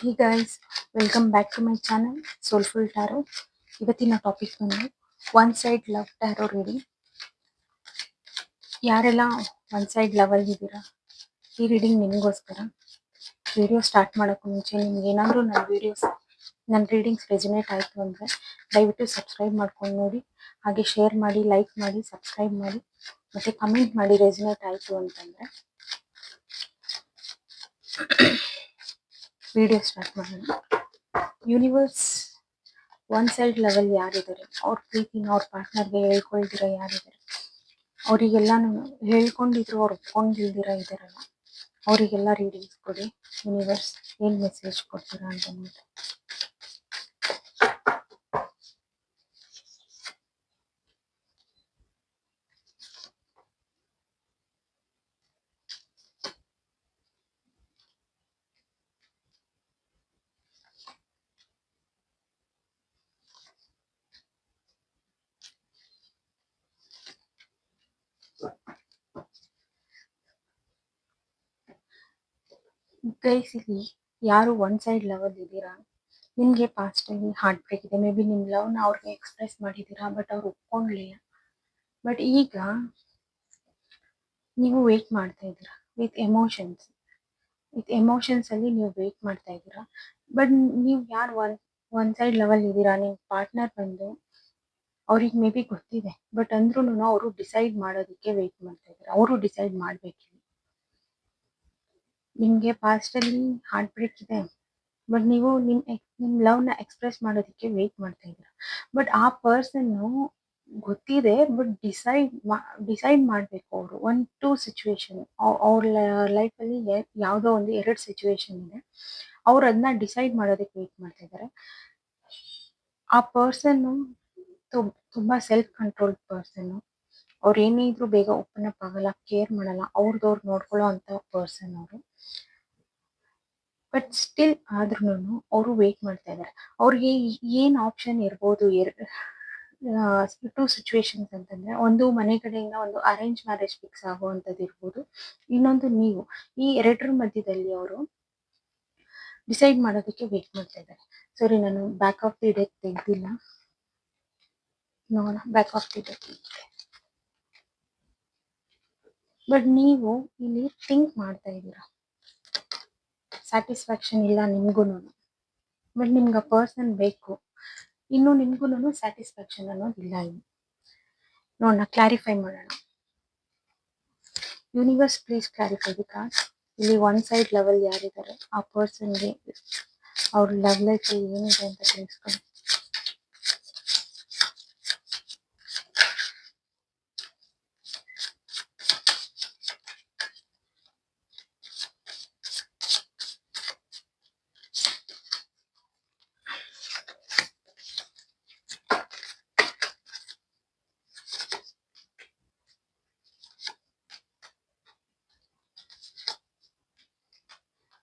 Hey guys, welcome back to my channel Soulful Tarot. ಇವತ್ತಿನ topic ಬಂದು one side love tarot reading. ಯಾರೆಲ್ಲ one side ಲವಲ್ಲಿ ಇದ್ದೀರಾ, ಈ reading ನಿಮಗೋಸ್ಕರ. ವಿಡಿಯೋ ಸ್ಟಾರ್ಟ್ ಮಾಡೋಕ್ಕೂ ಮುಂಚೆ ನಿಮ್ಗೆ ಏನಾದರೂ ನನ್ನ ರೀಡಿಂಗ್ಸ್ ರೆಸಿನೇಟ್ ಆಯಿತು ಅಂದರೆ ದಯವಿಟ್ಟು ಸಬ್ಸ್ಕ್ರೈಬ್ ಮಾಡ್ಕೊಂಡು ನೋಡಿ, ಹಾಗೆ ಶೇರ್ ಮಾಡಿ, ಲೈಕ್ ಮಾಡಿ, ಸಬ್ಸ್ಕ್ರೈಬ್ ಮಾಡಿ, ಮತ್ತು ಕಮೆಂಟ್ ಮಾಡಿ ರೆಸಿನೇಟ್ ಆಯಿತು ಅಂತಂದರೆ. ವಿಡಿಯೋ ಸ್ಟಾರ್ಟ್ ಮಾಡೋಣ. ಯೂನಿವರ್ಸ್, ಒನ್ ಸೈಡ್ ಲೆವೆಲ್ ಯಾರಿದ್ದಾರೆ, ಅವ್ರ ಪ್ರೀತಿನ ಅವ್ರ ಪಾರ್ಟ್ನರ್ಗೆ ಹೇಳ್ಕೊಳ್ದಿರ ಯಾರಿದ್ದಾರೆ, ಅವರಿಗೆಲ್ಲಾನು ಹೇಳ್ಕೊಂಡಿದ್ರು ಅವ್ರು ಒಪ್ಕೊಂಡಿಲ್ದಿರ ಇದ್ದಾರಲ್ಲ, ಅವರಿಗೆಲ್ಲ ರೀಡಿಂಗ್ಸ್ ಕೊಡಿ. ಯೂನಿವರ್ಸ್ ಏನು ಮೆಸೇಜ್ ಕೊಡ್ತೀರಾ ಅಂತ ನೋಡಿ. ಗೈಸ್, ಇಲ್ಲಿ ಯಾರು ಒನ್ ಸೈಡ್ ಲವಲ್ ಇದ್ದೀರಾ, ನಿಮಗೆ ಪಾಸ್ಟಲ್ಲಿ ಹಾರ್ಟ್ ಬ್ರೇಕ್ ಇದೆ. ಮೇ ಬಿ ನಿಮ್ಮ ಲವ್ನ ಅವ್ರಿಗೆ ಎಕ್ಸ್ಪ್ರೆಸ್ ಮಾಡಿದ್ದೀರಾ, ಬಟ್ ಅವ್ರು ಒಪ್ಕೊಂಡ್ಲಿಲ್ಲ. ಬಟ್ ಈಗ ನೀವು ವೇಟ್ ಮಾಡ್ತಾ ಇದ್ದೀರಾ ವಿತ್ ಎಮೋಷನ್ಸಲ್ಲಿ ನೀವು ವೇಟ್ ಮಾಡ್ತಾ ಇದ್ದೀರಾ. ಬಟ್ ನೀವು ಯಾರು ಒನ್ ಸೈಡ್ ಲವಲ್ ಇದ್ದೀರಾ, ನಿಮ್ಮ ಪಾರ್ಟ್ನರ್ ಬಂದು ಅವ್ರಿಗೆ ಮೇ ಬಿ ಗೊತ್ತಿದೆ, ಬಟ್ ಅಂದ್ರೂ ಅವರು ಡಿಸೈಡ್ ಮಾಡೋದಕ್ಕೆ ವೇಟ್ ಮಾಡ್ತಾ ಇದ್ದಾರೆ. ಅವರು ಡಿಸೈಡ್ ಮಾಡಬೇಕಿಲ್ಲ. ನಿಮಗೆ ಪಾಸ್ಟಲ್ಲಿ ಹಾರ್ಟ್ ಬ್ರೇಕ್ ಇದೆ, ಬಟ್ ನೀವು ನಿಮ್ಮ ಲವ್ನ ಎಕ್ಸ್ಪ್ರೆಸ್ ಮಾಡೋದಕ್ಕೆ ವೇಟ್ ಮಾಡ್ತಾ ಇದ್ದೀರಾ. ಬಟ್ ಆ ಪರ್ಸನ್ನು ಗೊತ್ತಿದೆ, ಬಟ್ ಡಿಸೈಡ್ ಮಾಡಬೇಕು. ಅವರು 1-2 ಸಿಚುವೇಶನ್, ಅವ್ರ ಲೈಫಲ್ಲಿ ಯಾವುದೋ ಒಂದು 2 ಸಿಚುವೇಶನ್ ಇದೆ, ಅವ್ರು ಅದನ್ನ ಡಿಸೈಡ್ ಮಾಡೋದಕ್ಕೆ ವೇಟ್ ಮಾಡ್ತಾ ಇದ್ದಾರೆ. ಆ ಪರ್ಸನ್ನು ತುಂಬ ಸೆಲ್ಫ್ ಕಂಟ್ರೋಲ್ ಪರ್ಸನ್ನು. ಅವ್ರು ಏನಿದ್ರು ಬೇಗ ಓಪನ್ ಅಪ್ ಆಗಲ್ಲ, ಕೇರ್ ಮಾಡಲ್ಲ, ಅವ್ರದವ್ರು ನೋಡ್ಕೊಳ್ಳೋ ಅಂಥ ಪರ್ಸನ್ ಅವರು. ಬಟ್ ಸ್ಟಿಲ್ ಆದ್ರೂ ಅವರು ವೇಟ್ ಮಾಡ್ತಾ ಇದ್ದಾರೆ. ಅವ್ರಿಗೆ ಏನು ಆಪ್ಷನ್ ಇರ್ಬೋದು, 2 ಸಿಚುವೇಶನ್ಸ್ ಅಂತಂದ್ರೆ, ಒಂದು ಮನೆ ಕಡೆಯಿಂದ ಒಂದು ಅರೇಂಜ್ ಮ್ಯಾರೇಜ್ ಫಿಕ್ಸ್ ಆಗುವಂಥದ್ದು ಇರ್ಬೋದು, ಇನ್ನೊಂದು ನೀವು. ಈ 2ರ ಮಧ್ಯದಲ್ಲಿ ಅವರು ಡಿಸೈಡ್ ಮಾಡೋದಕ್ಕೆ ವೇಟ್ ಮಾಡ್ತಾ ಇದ್ದಾರೆ. ಸಾರಿ, ನಾನು ಬ್ಯಾಕ್ ಆಫ್ ದಿ ಡೆಕ್ ತೆಗ್ದಿಲ್ಲ, ನೋಡೋಣ. ಬ್ಯಾಕ್ ಆಫ್ ದಿ ಡೆಕ್ ಇದೆ, ಬಟ್ ನೀವು ಇಲ್ಲಿ ಥಿಂಕ್ ಮಾಡ್ತಾ ಇದ್ದೀರಾ. ಸ್ಯಾಟಿಸ್ಫ್ಯಾಕ್ಷನ್ ಇಲ್ಲ ನಿಮ್ಗೂ, ಬಟ್ ನಿಮ್ಗೆ ಆ ಪರ್ಸನ್ ಬೇಕು. ಇನ್ನು ನಿಮ್ಗೂ ಸ್ಯಾಟಿಸ್ಫ್ಯಾಕ್ಷನ್ ಅನ್ನೋದಿಲ್ಲ. ಇನ್ನು ನೋಡೋಣ, ಕ್ಲಾರಿಫೈ ಮಾಡೋಣ. Universe please clarify the cards. ಇಲ್ಲಿ ಒನ್ ಸೈಡ್ ಲೆವೆಲ್ ಯಾರಿದ್ದಾರೆ, ಆ ಪರ್ಸನ್ಗೆ ಅವ್ರ ಲವ್ ಲೈಫಲ್ಲಿ ಏನಿದೆ ಅಂತ ತಿಳಿಸ್ಕೊಂಡು.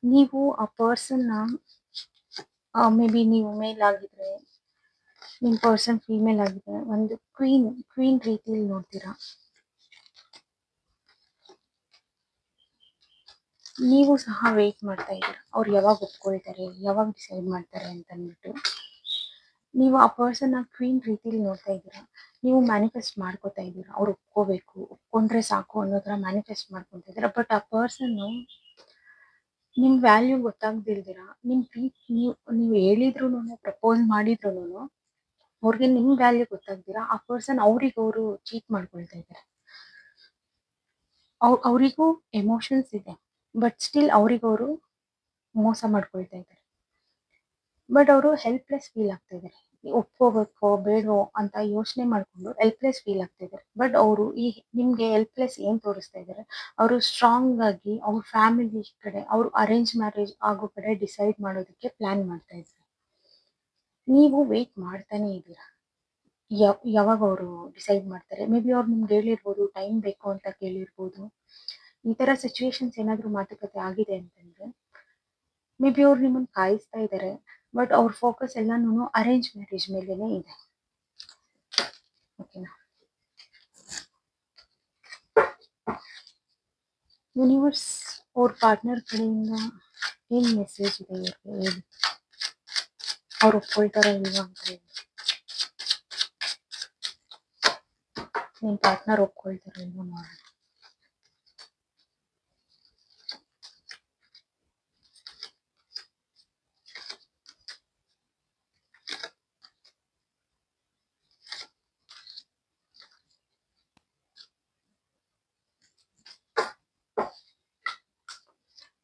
ನೀವು ಆ ಪರ್ಸನ್ನ, ಮೇ ಬಿ ನೀವು ಮೇಲ್ ಆಗಿದ್ರೆ, ನಿಮ್ಮ ಪರ್ಸನ್ ಫೀಮೇಲ್ ಆಗಿದ್ರೆ, ಒಂದು ಕ್ವೀನ್ ರೀತಿಯಲ್ಲಿ ನೋಡ್ತೀರಾ. ನೀವು ಸಹ ವೇಟ್ ಮಾಡ್ತಾ ಇದ್ದೀರಾ, ಅವ್ರು ಯಾವಾಗ ಒಪ್ಕೊಳ್ತಾರೆ, ಯಾವಾಗ ಡಿಸೈಡ್ ಮಾಡ್ತಾರೆ ಅಂತ ಅಂದ್ಬಿಟ್ಟು. ನೀವು ಆ ಪರ್ಸನ್ನ ಕ್ವೀನ್ ರೀತಿಲಿ ನೋಡ್ತಾ ಇದ್ದೀರಾ. ನೀವು ಮ್ಯಾನಿಫೆಸ್ಟ್ ಮಾಡ್ಕೋತಾ ಇದ್ದೀರಾ, ಅವ್ರು ಒಪ್ಕೊಂಡ್ರೆ ಸಾಕು ಅನ್ನೋ ಥರ ಮ್ಯಾನಿಫೆಸ್ಟ್ ಮಾಡ್ಕೊತಾ ಇದ್ದೀರಾ. ಬಟ್ ಆ ಪರ್ಸನ್ನು ನಿಮ್ಮ ವ್ಯಾಲ್ಯೂ ಗೊತ್ತಾಗ್ದಿಲ್ದಿರ, ನಿಮ್ಮ ಪ್ರೀತಿ ನೀವು ಹೇಳಿದ್ರು, ಪ್ರಪೋಸ್ ಮಾಡಿದ್ರು, ಅವ್ರಿಗೆ ನಿಮ್ಮ ವ್ಯಾಲ್ಯೂ ಗೊತ್ತಾಗ್ದಿರ ಆ ಪರ್ಸನ್ ಅವ್ರಿಗವರು ಚೀಟ್ ಮಾಡ್ಕೊಳ್ತಾ ಇದ್ದಾರೆ. ಅವರಿಗೂ ಎಮೋಷನ್ಸ್ ಇದೆ, ಬಟ್ ಸ್ಟಿಲ್ ಅವ್ರಿಗವರು ಮೋಸ ಮಾಡ್ಕೊಳ್ತಾ ಇದ್ದಾರೆ. ಬಟ್ ಅವರು ಹೆಲ್ಪ್ಲೆಸ್ ಫೀಲ್ ಆಗ್ತಾ ಇದ್ದಾರೆ. ಒಪ್ಕೋಬೇಕೋ ಬೇಡವೋ ಅಂತ ಯೋಚನೆ ಮಾಡಿಕೊಂಡು ಹೆಲ್ಪ್ಲೆಸ್ ಫೀಲ್ ಆಗ್ತಾ ಇದ್ದಾರೆ. ಬಟ್ ಅವರು ನಿಮಗೆ ಹೆಲ್ಪ್ಲೆಸ್ ಏನು ತೋರಿಸ್ತಾ ಇದ್ದಾರೆ, ಅವರು ಸ್ಟ್ರಾಂಗ್ ಆಗಿ ಅವ್ರ ಫ್ಯಾಮಿಲಿ ಕಡೆ, ಅವರು ಅರೇಂಜ್ ಮ್ಯಾರೇಜ್ ಆಗೋ ಕಡೆ ಡಿಸೈಡ್ ಮಾಡೋದಕ್ಕೆ ಪ್ಲಾನ್ ಮಾಡ್ತಾ ಇದ್ದಾರೆ. ನೀವು ವೇಟ್ ಮಾಡ್ತಾನೆ ಇದ್ದೀರಾ, ಯಾವಾಗ ಅವರು ಡಿಸೈಡ್ ಮಾಡ್ತಾರೆ. ಮೇ ಬಿ ಅವ್ರು ನಿಮ್ಗೆ ಹೇಳಿರ್ಬೋದು, ಟೈಮ್ ಬೇಕು ಅಂತ ಕೇಳಿರ್ಬೋದು. ಈ ಥರ ಸಿಚುವೇಶನ್ಸ್ ಏನಾದರೂ ಮಾತುಕತೆ ಆಗಿದೆ ಅಂತಂದರೆ, ಮೇ ಬಿ ಅವ್ರು ನಿಮ್ಮನ್ನು ಕಾಯಿಸ್ತಾ ಇದ್ದಾರೆ. ಬಟ್ ಅವ್ರ ಫೋಕಸ್ ಎಲ್ಲಾನು ಅರೇಂಜ್ ಮ್ಯಾರೇಜ್ ಮೇಲೇನೆ ಇದೆ. ಓಕೆನಾ. ಯೂನಿವರ್ಸ್ ಅವ್ರ ಪಾರ್ಟ್ನರ್ ಕಡೆಯಿಂದ ಏನು ಮೆಸೇಜ್ ಇದೆ ಇವ್ರಿಗೆ ಹೇಳಿ, ಅವ್ರು ಒಪ್ಕೊಳ್ತಾರ ಇಲ್ವಾ ಅಂತ ಹೇಳಿ. ನಿಮ್ಮ ಪಾರ್ಟ್ನರ್ ಒಪ್ಕೊಳ್ತಾರ ಇಲ್ವಾ ನೋಡೋಣ.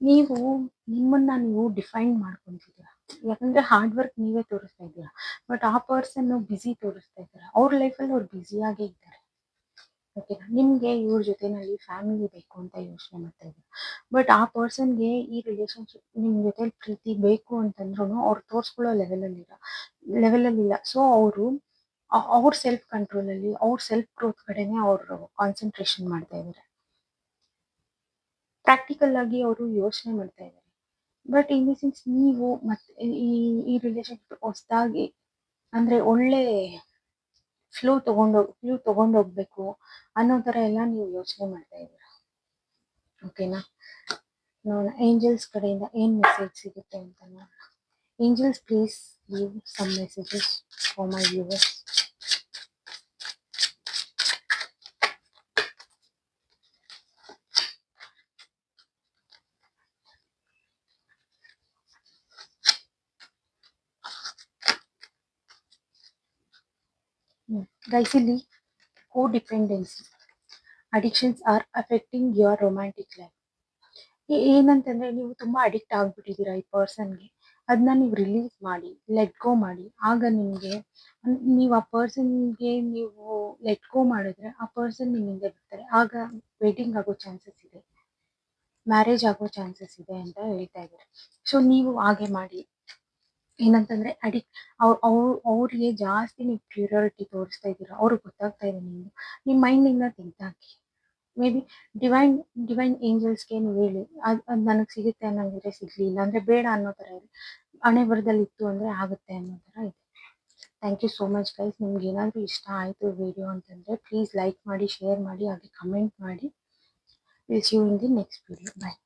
ನೀವು ನಿಮ್ಮನ್ನ ನೀವು ಡಿಫೈನ್ ಮಾಡ್ಕೊಂತಿದ್ದೀರಾ, ಯಾಕಂದ್ರೆ ಹಾರ್ಡ್ ವರ್ಕ್ ನೀವೇ ತೋರಿಸ್ತಾ ಇದ್ದೀರಾ. ಬಟ್ ಆ ಪರ್ಸನ್ ಬಿಸಿ ತೋರಿಸ್ತಾ ಇದ್ದಾರೆ, ಅವ್ರ ಲೈಫಲ್ಲಿ ಅವ್ರು ಬ್ಯುಸಿಯಾಗೇ ಇದ್ದಾರೆ. ಓಕೆನಾ, ನಿಮ್ಗೆ ಇವ್ರ ಜೊತೆನಲ್ಲಿ ಫ್ಯಾಮಿಲಿ ಬೇಕು ಅಂತ ಯೋಚನೆ ಮಾಡ್ತಾ ಇದ್ದೀರಾ. ಬಟ್ ಆ ಪರ್ಸನ್ಗೆ ಈ ರಿಲೇಶನ್ಶಿಪ್ ನಿಮ್ ಜೊತೆ ಪ್ರೀತಿ ಬೇಕು ಅಂತಂದ್ರೂ ಅವ್ರು ತೋರಿಸ್ಕೊಳ್ಳೋ ಲೆವೆಲಲ್ಲಿಲ್ಲ. ಸೊ ಅವರು ಅವ್ರ ಸೆಲ್ಫ್ ಕಂಟ್ರೋಲಲ್ಲಿ, ಅವ್ರ ಸೆಲ್ಫ್ ಗ್ರೋತ್ ಕಡೆನೇ ಅವರು ಕಾನ್ಸಂಟ್ರೇಷನ್ ಮಾಡ್ತಾ ಇದ್ದಾರೆ. ಪ್ರಾಕ್ಟಿಕಲ್ ಆಗಿ ಅವರು ಯೋಚನೆ ಮಾಡ್ತಾ ಇದ್ದಾರೆ. ಬಟ್ ಇನ್ ದಿ ಸೆನ್ಸ್ ನೀವು ಮತ್ತೆ ಈ ರಿಲೇಶನ್ಶಿಪ್ ಹೊಸದಾಗಿ ಅಂದ್ರೆ ಒಳ್ಳೆ ಫ್ಲೂ ತಗೊಂಡೋಗ್ಬೇಕು ಅನ್ನೋ ತರ ಎಲ್ಲ ನೀವು ಯೋಚನೆ ಮಾಡ್ತಾ ಇದ್ದೀರಾ. ಓಕೆನಾ, ನೋಡೋಣ ಏಂಜಲ್ಸ್ ಕಡೆಯಿಂದ ಏನ್ ಮೆಸೇಜ್ ಸಿಗುತ್ತೆ ಅಂತ ನೋಡೋಣ. Angels please give some messages for my viewers. Guys, ಇಲ್ಲಿ codependency addictions are affecting your romantic life. ಏನಂತಂದ್ರೆ ನೀವು ತುಂಬಾ ಅಡಿಕ್ಟ್ ಆಗ್ಬಿಟ್ಟಿದ್ದೀರಾ ಈ ಪರ್ಸನ್ಗೆ. ಅದನ್ನ ನೀವು ರಿಲೀಸ್ ಮಾಡಿ, ಲೆಟ್ ಗೋ ಮಾಡಿ. ಆಗ ನಿಮಗೆ ನೀವು ಆ ಪರ್ಸನ್ಗೆ ನೀವು ಲೆಟ್ ಗೋ ಮಾಡಿದ್ರೆ ಆ ಪರ್ಸನ್ ನಿಮ್ಮಿಂದ ಬಿಡ್ತಾರೆ. ಆಗ ವೆಡ್ಡಿಂಗ್ ಆಗೋ ಚಾನ್ಸಸ್ ಇದೆ, ಮ್ಯಾರೇಜ್ ಆಗೋ ಚಾನ್ಸಸ್ ಇದೆ ಅಂತ ಹೇಳ್ತಾ ಇದ್ದಾರೆ. ಸೊ ನೀವು ಹಾಗೆ ಮಾಡಿ. ಏನಂತಂದ್ರೆ ಅವ್ರಿಗೆ ಜಾಸ್ತಿ ನೀವು ಪ್ಯೂರಿಟಿ ತೋರಿಸ್ತಾ ಇದ್ದೀರಾ, ಅವ್ರಿಗೆ ಗೊತ್ತಾಗ್ತಾ ಇದೆ ನಿಮ್ಮ ಮೈಂಡಿಂದ ತೆಗ್ದಾಕಿ. ಮೇ ಬಿ ಡಿವೈನ್ ಏಂಜಲ್ಸ್ಗೆ ನೀವು ಹೇಳಿ, ಅದು ನನಗೆ ಸಿಗುತ್ತೆ ಅನ್ನಂಗಿದ್ರೆ ಸಿಗ್ಲಿ, ಇಲ್ಲಾಂದ್ರೆ ಬೇಡ ಅನ್ನೋ ಥರ ಇದೆ. ಹಣೆ ಬರದಲ್ಲಿ ಇತ್ತು ಅಂದರೆ ಆಗುತ್ತೆ ಅನ್ನೋ ಥರ ಇದೆ. Thank you so much guys. ನಿಮ್ಗೆ ಏನಾದರೂ ಇಷ್ಟ ಆಯಿತು ವಿಡಿಯೋ ಅಂತಂದರೆ ಪ್ಲೀಸ್ ಲೈಕ್ ಮಾಡಿ, ಶೇರ್ ಮಾಡಿ, ಹಾಗೆ ಕಮೆಂಟ್ ಮಾಡಿ. Will see you in the next video. Bye.